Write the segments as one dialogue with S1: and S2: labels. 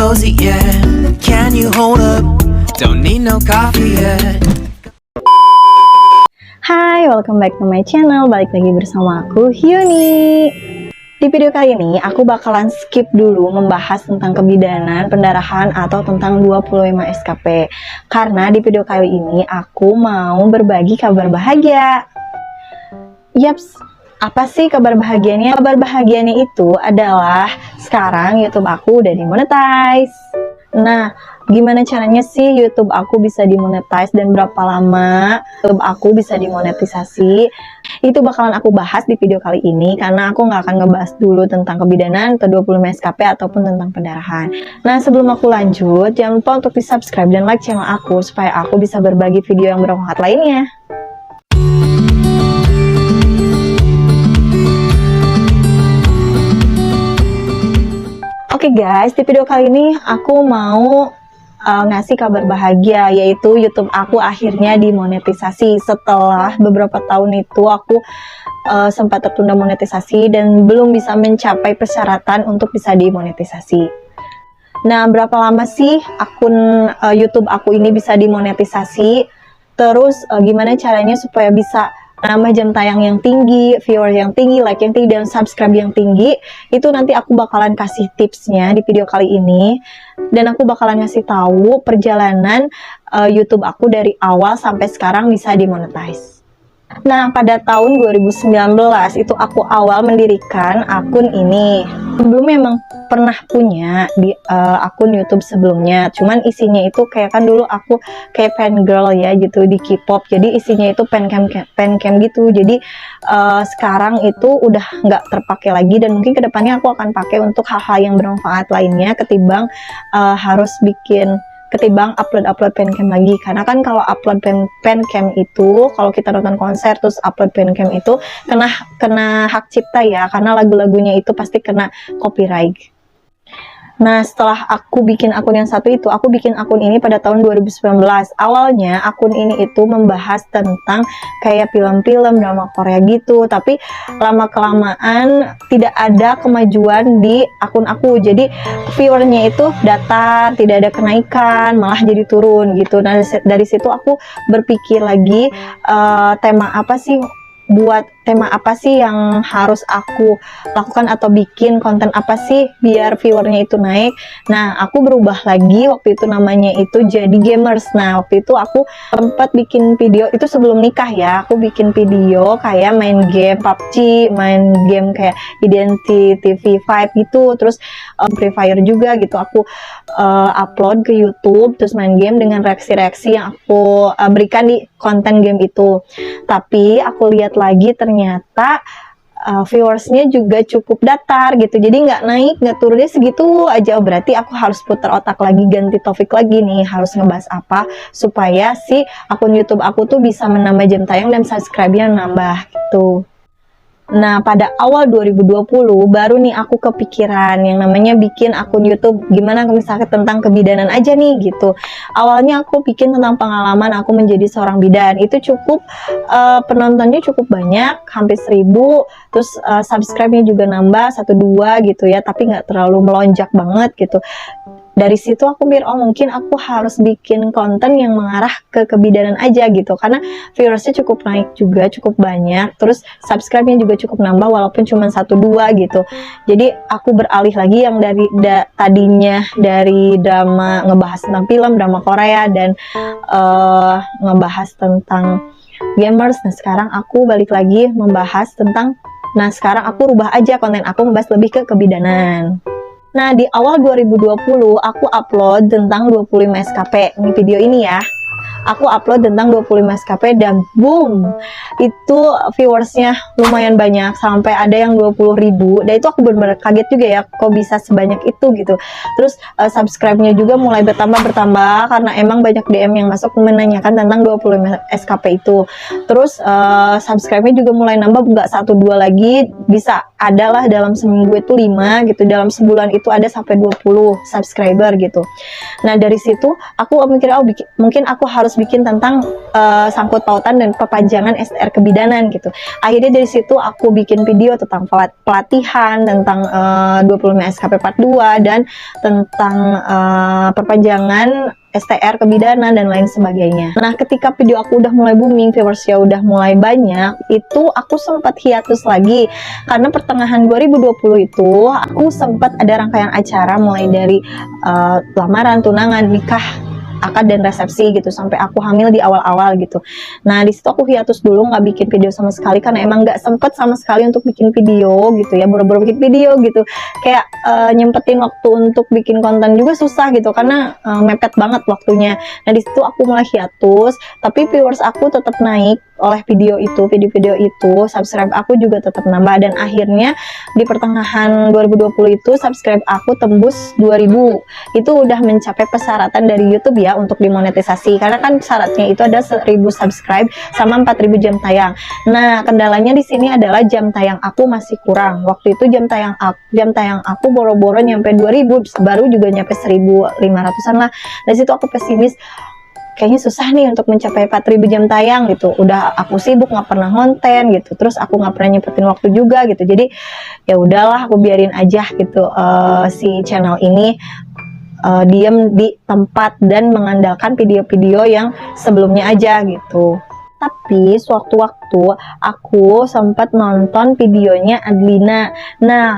S1: cozy, yeah. Can you hold up? Don't need no coffee yet.
S2: Hai, welcome back to my channel. Balik lagi bersama aku, Hyuni. Di video kali ini, aku bakalan skip dulu membahas tentang kebidanan, pendarahan, atau tentang 25 SKP. Karena di video kali ini, aku mau berbagi kabar bahagia. Yaps, apa sih kabar bahagianya? Kabar bahagianya itu adalah sekarang YouTube aku udah dimonetize. Nah, gimana caranya sih YouTube aku bisa dimonetize dan berapa lama YouTube aku bisa dimonetisasi? Itu bakalan aku bahas di video kali ini karena aku nggak akan ngebahas dulu tentang kebidanan atau 25 SKP ataupun tentang pendarahan. Nah, sebelum aku lanjut, jangan lupa untuk di-subscribe dan like channel aku supaya aku bisa berbagi video yang bermanfaat lainnya. Oke guys, di video kali ini aku mau ngasih kabar bahagia, yaitu YouTube aku akhirnya dimonetisasi. Setelah beberapa tahun itu aku sempat tertunda monetisasi dan belum bisa mencapai persyaratan untuk bisa dimonetisasi. Nah, berapa lama sih akun YouTube aku ini bisa dimonetisasi? Terus gimana caranya supaya bisa nambah jam tayang yang tinggi, viewer yang tinggi, like yang tinggi, dan subscribe yang tinggi? Itu nanti aku bakalan kasih tipsnya di video kali ini. Dan aku bakalan ngasih tahu perjalanan YouTube aku dari awal sampai sekarang bisa dimonetize. Nah, pada tahun 2019 itu aku awal mendirikan akun ini. Sebelumnya memang pernah punya di akun YouTube sebelumnya, cuman isinya itu kayak kan dulu aku kayak fan girl ya gitu di K-pop, jadi isinya itu fancam gitu. Jadi sekarang itu udah nggak terpakai lagi dan mungkin kedepannya aku akan pakai untuk hal-hal yang bermanfaat lainnya ketimbang upload fancam lagi. Karena kan kalau upload fancam itu, kalau kita nonton konser terus upload fancam itu kena hak cipta ya, karena lagu-lagunya itu pasti kena copyright. Nah, setelah aku bikin akun yang satu itu, aku bikin akun ini pada tahun 2019. Awalnya akun ini itu membahas tentang kayak film-film, drama Korea gitu, tapi lama-kelamaan tidak ada kemajuan di akun aku. Jadi viewernya itu datar, tidak ada kenaikan, malah jadi turun gitu. Nah, dari situ aku berpikir lagi, buat tema apa sih yang harus aku lakukan atau bikin konten apa sih biar viewernya itu naik. Nah, aku berubah lagi, waktu itu namanya itu jadi gamers. Nah, waktu itu aku sempat bikin video, itu sebelum nikah ya, aku bikin video kayak main game PUBG, main game kayak Identity V5 gitu, terus Free Fire juga gitu. Aku upload ke YouTube, terus main game dengan reaksi-reaksi yang aku berikan di konten game itu. Tapi aku lihat lagi ternyata viewersnya juga cukup datar gitu, jadi nggak naik, nggak turunnya segitu aja. Berarti aku harus putar otak lagi, ganti topik lagi nih, harus ngebahas apa supaya si akun YouTube aku tuh bisa menambah jam tayang dan subscribe-nya nambah gitu. Nah, pada awal 2020 baru nih aku kepikiran yang namanya bikin akun YouTube. Gimana misalnya tentang kebidanan aja nih gitu. Awalnya aku bikin tentang pengalaman aku menjadi seorang bidan. Itu cukup penontonnya cukup banyak, hampir 1000. Terus subscribe-nya juga nambah 1-2 gitu ya, tapi nggak terlalu melonjak banget gitu. Dari situ aku mikir, oh mungkin aku harus bikin konten yang mengarah ke kebidanan aja gitu, karena viewersnya cukup naik juga, cukup banyak, terus subscribe-nya juga cukup nambah walaupun cuma 1-2 gitu. Jadi aku beralih lagi yang tadinya dari drama, ngebahas tentang film, drama Korea, dan ngebahas tentang gamers. Nah, sekarang aku balik lagi membahas tentang, sekarang aku rubah aja konten aku, ngebahas lebih ke kebidanan. Nah, di awal 2020 aku upload tentang 25 SKP. Ini video ini ya. Aku upload tentang 25 SKP dan boom, itu viewersnya lumayan banyak, sampai ada yang 20.000. Dan itu aku benar-benar kaget juga ya, kok bisa sebanyak itu gitu. Terus subscribe-nya juga mulai bertambah karena emang banyak DM yang masuk menanyakan tentang 25 SKP itu. Terus subscribe-nya juga mulai nambah, nggak 1-2 lagi, bisa adalah dalam seminggu itu 5 gitu, dalam sebulan itu ada sampai 20 subscriber gitu. Nah, dari situ aku mikir, mungkin aku harus bikin tentang sangkut pautan dan perpanjangan STR kebidanan gitu. Akhirnya dari situ aku bikin video tentang pelatihan, tentang 25 SKP Part 2 dan tentang perpanjangan STR kebidanan dan lain sebagainya. Nah, ketika video aku udah mulai booming, viewersnya udah mulai banyak, itu aku sempat hiatus lagi karena pertengahan 2020 itu aku sempat ada rangkaian acara mulai dari lamaran, tunangan, nikah, akad dan resepsi gitu, sampai aku hamil di awal-awal gitu. Nah, di situ aku hiatus dulu, nggak bikin video sama sekali karena emang nggak sempet sama sekali untuk bikin video gitu ya, buru-buru bikin video gitu. Kayak nyempetin waktu untuk bikin konten juga susah gitu karena mepet banget waktunya. Nah, di situ aku mulai hiatus, tapi viewers aku tetap naik oleh video itu, subscribe aku juga tetap nambah, dan akhirnya di pertengahan 2020 itu subscribe aku tembus 2000. Itu udah mencapai persyaratan dari YouTube ya untuk dimonetisasi, karena kan syaratnya itu ada 1000 subscribe sama 4000 jam tayang. Nah, kendalanya di sini adalah jam tayang aku masih kurang. Waktu itu jam tayang aku boro-boro nyampe 2000, baru juga nyampe 1500-an lah. Dari situ aku pesimis, kayaknya susah nih untuk mencapai 4000 jam tayang gitu. Udah aku sibuk, nggak pernah konten gitu, terus aku nggak pernah nyempetin waktu juga gitu. Jadi ya udahlah, aku biarin aja gitu si channel ini diam di tempat dan mengandalkan video-video yang sebelumnya aja gitu. Tapi sewaktu-waktu aku sempat nonton videonya Adlina. Nah,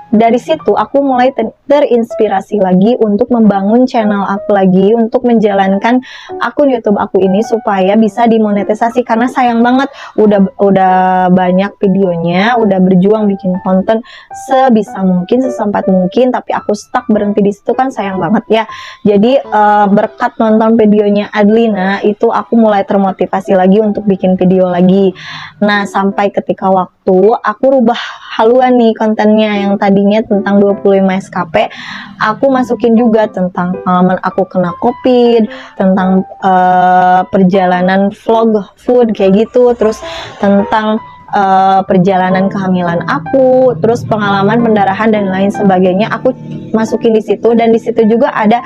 S2: dari situ aku mulai terinspirasi lagi untuk membangun channel aku lagi, untuk menjalankan akun YouTube aku ini supaya bisa dimonetisasi, karena sayang banget udah banyak videonya, udah berjuang bikin konten sebisa mungkin, sesempat mungkin, tapi aku stuck berhenti di situ, kan sayang banget ya. Jadi berkat nonton videonya Adlina itu aku mulai termotivasi lagi untuk bikin video lagi. Nah, sampai ketika waktu aku rubah haluan nih kontennya, yang tadinya tentang 25 SKP aku masukin juga tentang pengalaman aku kena COVID, tentang perjalanan vlog food kayak gitu, terus tentang perjalanan kehamilan aku, terus pengalaman pendarahan dan lain sebagainya aku masukin di situ. Dan di situ juga ada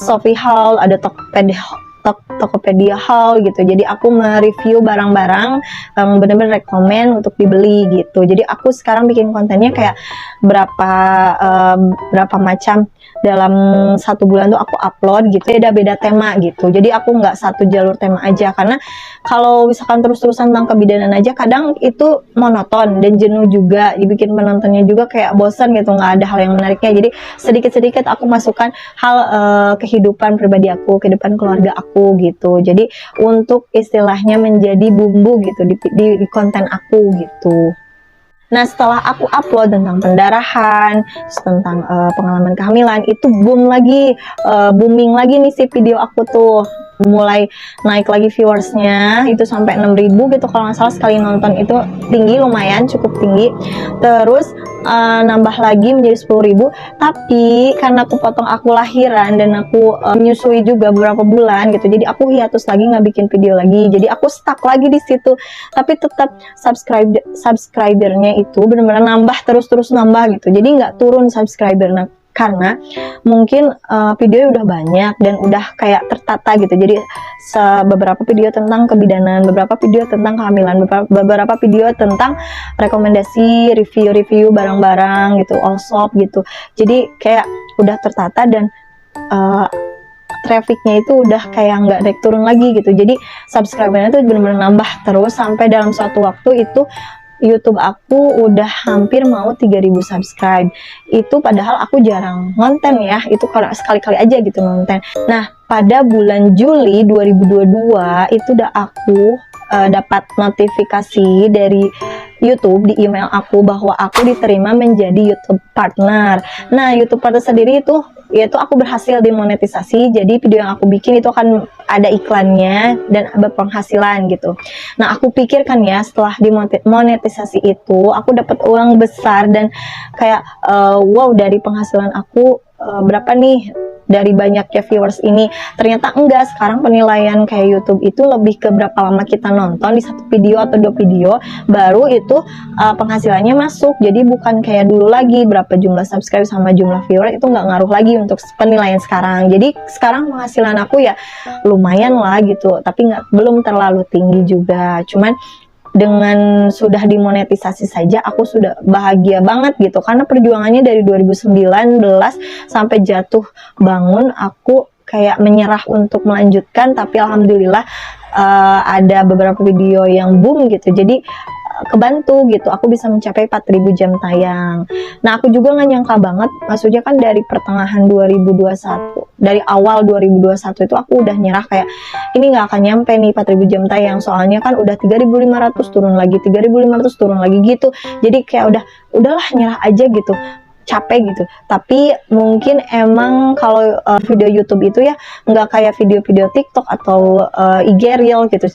S2: Shopee Haul, ada Tokopedia Haul gitu. Jadi aku mereview barang-barang yang bener-bener rekomen untuk dibeli gitu. Jadi aku sekarang bikin kontennya kayak berapa macam dalam satu bulan tuh aku upload gitu, beda-beda tema gitu. Jadi aku nggak satu jalur tema aja, karena kalau misalkan terus-terusan tentang kebidanan aja kadang itu monoton dan jenuh juga, dibikin penontonnya juga kayak bosan gitu, nggak ada hal yang menariknya. Jadi sedikit-sedikit aku masukkan hal kehidupan pribadi aku, kehidupan keluarga aku gitu. Jadi untuk istilahnya menjadi bumbu gitu di konten aku gitu. Nah, setelah aku upload tentang pendarahan, tentang pengalaman kehamilan, itu booming lagi nih si video aku tuh. Mulai naik lagi viewersnya, itu sampai 6000 gitu kalau nggak salah, sekali nonton itu tinggi, lumayan cukup tinggi. Terus nambah lagi menjadi 10.000, tapi karena aku lahiran dan aku menyusui juga beberapa bulan gitu, jadi aku hiatus lagi, nggak bikin video lagi, jadi aku stuck lagi di situ. Tapi tetap subscribernya itu benar-benar nambah, terus nambah gitu, jadi nggak turun subscriber. Nah, karena mungkin videonya udah banyak dan udah kayak tertata gitu. Jadi beberapa video tentang kebidanan, beberapa video tentang kehamilan, beberapa video tentang rekomendasi review barang-barang gitu, all shop gitu. Jadi kayak udah tertata dan trafficnya itu udah kayak nggak naik turun lagi gitu. Jadi subscribernya tuh benar-benar nambah terus, sampai dalam suatu waktu itu YouTube aku udah hampir mau 3000 subscribe. Itu padahal aku jarang ngonten ya, itu kalau sekali-kali aja gitu ngonten. Nah, pada bulan Juli 2022 itu udah aku dapat notifikasi dari YouTube di email aku bahwa aku diterima menjadi YouTube partner. Nah, YouTube partner sendiri itu yaitu aku berhasil dimonetisasi. Jadi video yang aku bikin itu akan ada iklannya dan berpenghasilan gitu. Nah, aku pikirkan ya, setelah dimonetisasi itu aku dapat uang besar dan kayak wow, dari penghasilan aku berapa nih dari banyaknya viewers ini. Ternyata enggak, sekarang penilaian kayak YouTube itu lebih ke berapa lama kita nonton di satu video atau 2 video, baru itu penghasilannya masuk. Jadi bukan kayak dulu lagi berapa jumlah subscribe sama jumlah viewer, itu nggak ngaruh lagi untuk penilaian sekarang. Jadi sekarang penghasilan aku ya lumayan lah gitu, tapi belum terlalu tinggi juga. Cuman dengan sudah dimonetisasi saja aku sudah bahagia banget gitu, karena perjuangannya dari 2019 sampai jatuh bangun aku kayak menyerah untuk melanjutkan, tapi alhamdulillah ada beberapa video yang boom gitu, jadi kebantu gitu, aku bisa mencapai 4.000 jam tayang. Nah aku juga nggak nyangka banget, maksudnya kan dari pertengahan 2021, dari awal 2021 itu aku udah nyerah kayak ini nggak akan nyampe nih 4.000 jam tayang, soalnya kan udah 3.500 turun lagi, 3.500 turun lagi gitu, jadi kayak udahlah nyerah aja gitu, capek gitu. Tapi mungkin emang kalau video YouTube itu ya nggak kayak video-video TikTok atau IG Reel gitu,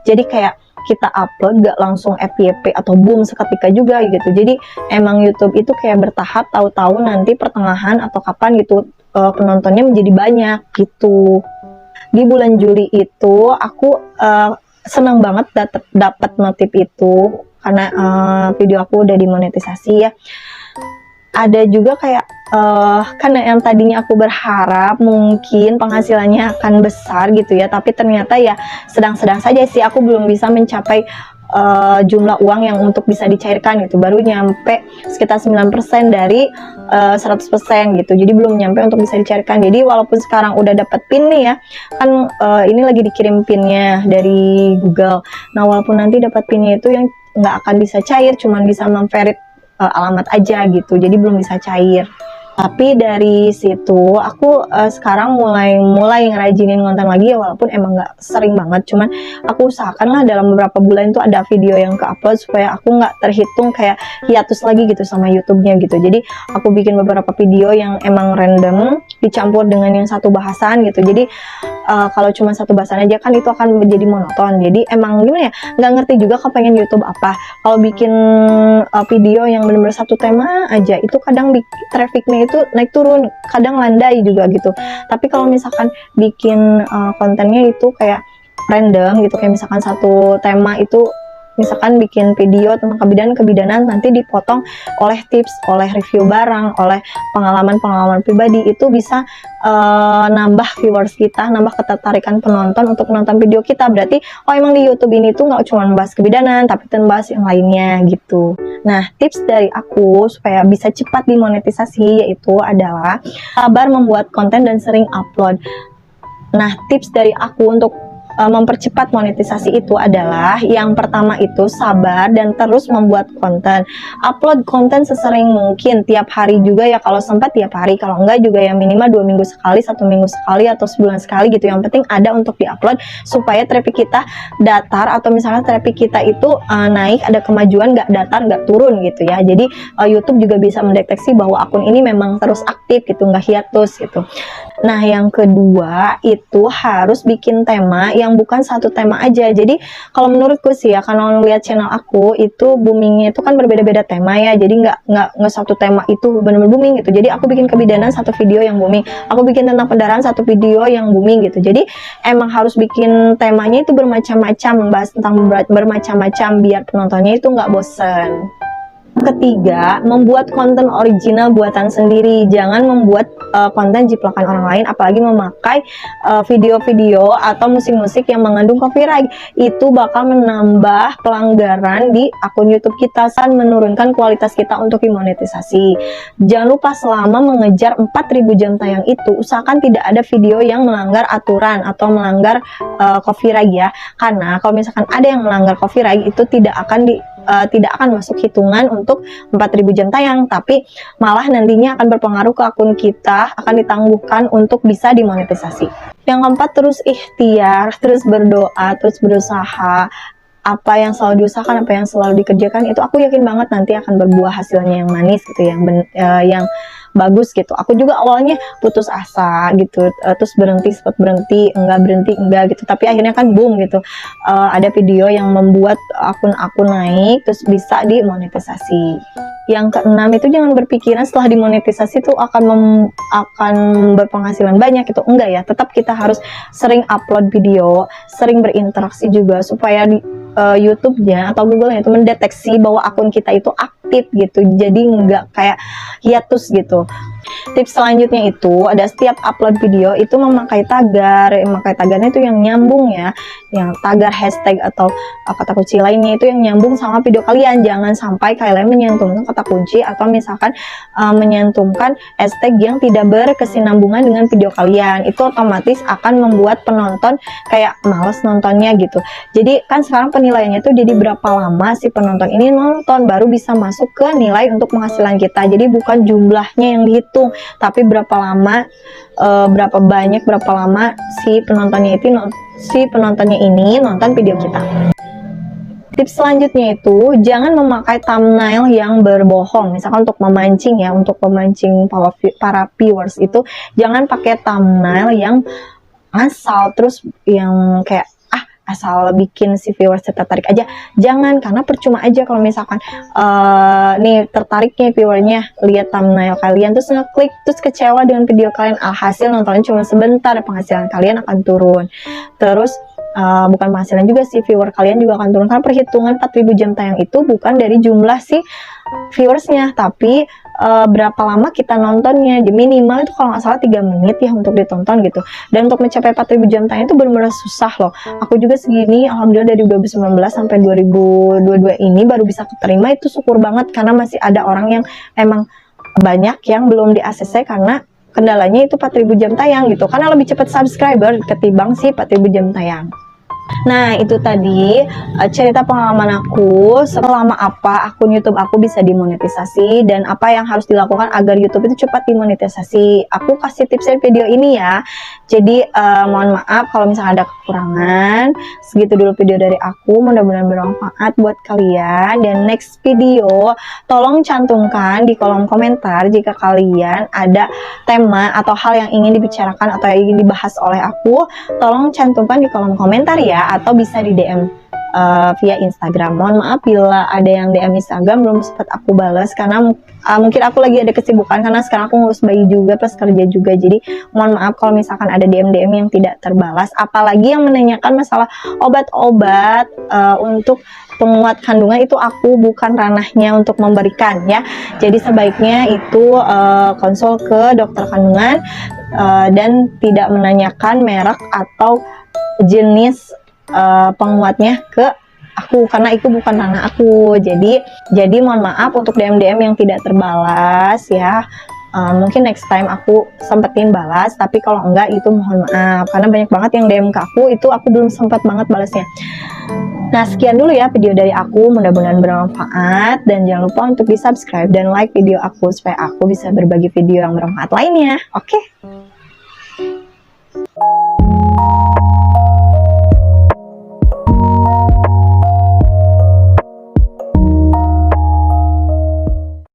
S2: jadi kayak kita upload gak langsung FYP atau boom seketika juga gitu. Jadi emang YouTube itu kayak bertahap, tahu-tahu nanti pertengahan atau kapan gitu penontonnya menjadi banyak gitu. Di bulan Juli itu aku senang banget dapat notif itu karena video aku udah dimonetisasi ya. Ada juga kayak karena yang tadinya aku berharap mungkin penghasilannya akan besar gitu ya, tapi ternyata ya sedang-sedang saja sih, aku belum bisa mencapai jumlah uang yang untuk bisa dicairkan gitu, baru nyampe sekitar 9% dari 100% gitu, jadi belum nyampe untuk bisa dicairkan. Jadi walaupun sekarang udah dapat pin nih ya, kan ini lagi dikirim pinnya dari Google. Nah walaupun nanti dapat pinnya itu yang nggak akan bisa cair, cuman bisa memverit alamat aja gitu, jadi belum bisa cair. Tapi dari situ aku sekarang mulai ngerajinin konten lagi ya, walaupun emang nggak sering banget, cuman aku usahakan lah dalam beberapa bulan itu ada video yang ke-upload supaya aku nggak terhitung kayak hiatus lagi gitu sama YouTube-nya gitu. Jadi aku bikin beberapa video yang emang random dicampur dengan yang satu bahasan gitu. Jadi kalau cuma satu bahasan aja kan itu akan menjadi monoton. Jadi emang gimana ya, nggak ngerti juga kepengen YouTube apa. Kalau bikin video yang benar-benar satu tema aja itu kadang trafficnya itu naik turun, kadang landai juga gitu. Tapi kalau misalkan bikin kontennya itu kayak random gitu, kayak misalkan satu tema itu, misalkan bikin video tentang kebidanan, nanti dipotong oleh tips, oleh review barang, oleh pengalaman pribadi, itu bisa nambah viewers kita, nambah ketertarikan penonton untuk menonton video kita. Berarti oh emang di YouTube ini tuh nggak cuma membahas kebidanan, tapi membahas yang lainnya gitu. Nah tips dari aku supaya bisa cepat dimonetisasi yaitu adalah sabar membuat konten dan sering upload. Nah tips dari aku untuk mempercepat monetisasi itu adalah yang pertama itu sabar dan terus membuat konten. Upload konten sesering mungkin, tiap hari juga ya, kalau sempat tiap hari, kalau enggak juga ya minimal 2 minggu sekali, 1 minggu sekali, atau sebulan sekali gitu. Yang penting ada untuk diupload supaya traffic kita datar, atau misalnya traffic kita itu naik, ada kemajuan, nggak datar, nggak turun gitu ya. Jadi YouTube juga bisa mendeteksi bahwa akun ini memang terus aktif gitu, nggak hiatus gitu. Nah yang kedua itu harus bikin tema yang bukan satu tema aja. Jadi kalau menurutku sih ya, kalau lihat channel aku itu boomingnya itu kan berbeda-beda tema ya, jadi nggak satu tema itu benar-benar booming gitu. Jadi aku bikin kebidanan satu video yang booming, aku bikin tentang pendarahan satu video yang booming gitu. Jadi emang harus bikin temanya itu bermacam-macam, membahas tentang bermacam-macam biar penontonnya itu nggak bosen. Ketiga, membuat konten original buatan sendiri. Jangan membuat konten jiplakan orang lain, apalagi memakai video-video atau musik-musik yang mengandung copyright. Itu bakal menambah pelanggaran di akun YouTube kita dan menurunkan kualitas kita untuk dimonetisasi. Jangan lupa selama mengejar 4.000 jam tayang itu, usahakan tidak ada video yang melanggar aturan atau melanggar copyright ya. Karena kalau misalkan ada yang melanggar copyright itu tidak akan masuk hitungan untuk 4.000 jam tayang, tapi malah nantinya akan berpengaruh ke akun kita, akan ditangguhkan untuk bisa dimonetisasi. Yang keempat, terus ikhtiar, terus berdoa, terus berusaha. Apa yang selalu diusahakan, apa yang selalu dikerjakan, itu aku yakin banget nanti akan berbuah hasilnya yang manis gitu, yang bagus gitu. Aku juga awalnya putus asa gitu, terus sempat berhenti enggak gitu, tapi akhirnya kan boom gitu, ada video yang membuat akun aku naik terus bisa dimonetisasi. Yang keenam itu jangan berpikiran setelah dimonetisasi itu akan berpenghasilan banyak, itu enggak ya. Tetap kita harus sering upload video, sering berinteraksi juga supaya YouTube-nya atau Google-nya itu mendeteksi bahwa akun kita itu aktif gitu. Jadi enggak kayak hiatus gitu. Tips selanjutnya itu ada setiap upload video itu memakai tagar. Memakai tagarnya itu yang nyambung ya, yang tagar hashtag atau kata kunci lainnya itu yang nyambung sama video kalian. Jangan sampai kalian menyantumkan kata kunci atau misalkan menyantumkan hashtag yang tidak berkesinambungan dengan video kalian. Itu otomatis akan membuat penonton kayak males nontonnya gitu. Jadi kan sekarang penilaiannya itu jadi berapa lama si penonton ini nonton baru bisa masuk ke nilai untuk penghasilan kita. Jadi bukan jumlahnya yang dihitung, tapi berapa lama, berapa lama si penontonnya ini nonton video kita. Tips selanjutnya itu jangan memakai thumbnail yang berbohong. Misalkan untuk memancing ya, untuk memancing para viewers itu jangan pakai thumbnail yang asal, terus yang kayak asal bikin si viewers tertarik aja. Jangan, karena percuma aja kalau misalkan nih tertariknya viewernya lihat thumbnail kalian terus ngeklik terus kecewa dengan video kalian, hasil nontonnya cuma sebentar, penghasilan kalian akan turun. Terus bukan penghasilan juga, si viewer kalian juga akan turun, karena perhitungan 4.000 jam tayang itu bukan dari jumlah si viewersnya, tapi berapa lama kita nontonnya. Minimal itu kalau nggak salah 3 menit ya untuk ditonton gitu. Dan untuk mencapai 4.000 jam tayang itu benar-benar susah loh. Aku juga segini, alhamdulillah dari 2019 sampai 2022 ini baru bisa keterima. Itu syukur banget, karena masih ada orang yang emang banyak yang belum di ACC karena kendalanya itu 4.000 jam tayang gitu, karena lebih cepat subscriber ketimbang si 4.000 jam tayang. Nah, itu tadi cerita pengalaman aku selama apa akun YouTube aku bisa dimonetisasi dan apa yang harus dilakukan agar YouTube itu cepat dimonetisasi. Aku kasih tipsnya video ini ya. Jadi mohon maaf kalau misalnya ada kekurangan. Segitu dulu video dari aku, mudah-mudahan bermanfaat buat kalian. Dan next video tolong cantumkan di kolom komentar jika kalian ada tema atau hal yang ingin dibicarakan atau yang ingin dibahas oleh aku. Tolong cantumkan di kolom komentar ya, atau bisa di DM via Instagram. Mohon maaf bila ada yang DM Instagram belum sempat aku balas, karena mungkin aku lagi ada kesibukan karena sekarang aku ngurus bayi juga plus kerja juga. Jadi mohon maaf kalau misalkan ada DM yang tidak terbalas, apalagi yang menanyakan masalah obat-obat untuk penguat kandungan, itu aku bukan ranahnya untuk memberikan ya. Jadi sebaiknya itu konsul ke dokter kandungan dan tidak menanyakan merek atau jenis penguatnya ke aku, karena itu bukan ranah aku. Jadi mohon maaf untuk DM yang tidak terbalas ya. Mungkin next time aku sempetin balas, tapi kalau enggak itu mohon maaf, karena banyak banget yang DM ke aku, itu aku belum sempat banget balasnya. Nah, sekian dulu ya video dari aku, mudah-mudahan bermanfaat, dan jangan lupa untuk di subscribe dan like video aku supaya aku bisa berbagi video yang bermanfaat lainnya. Oke?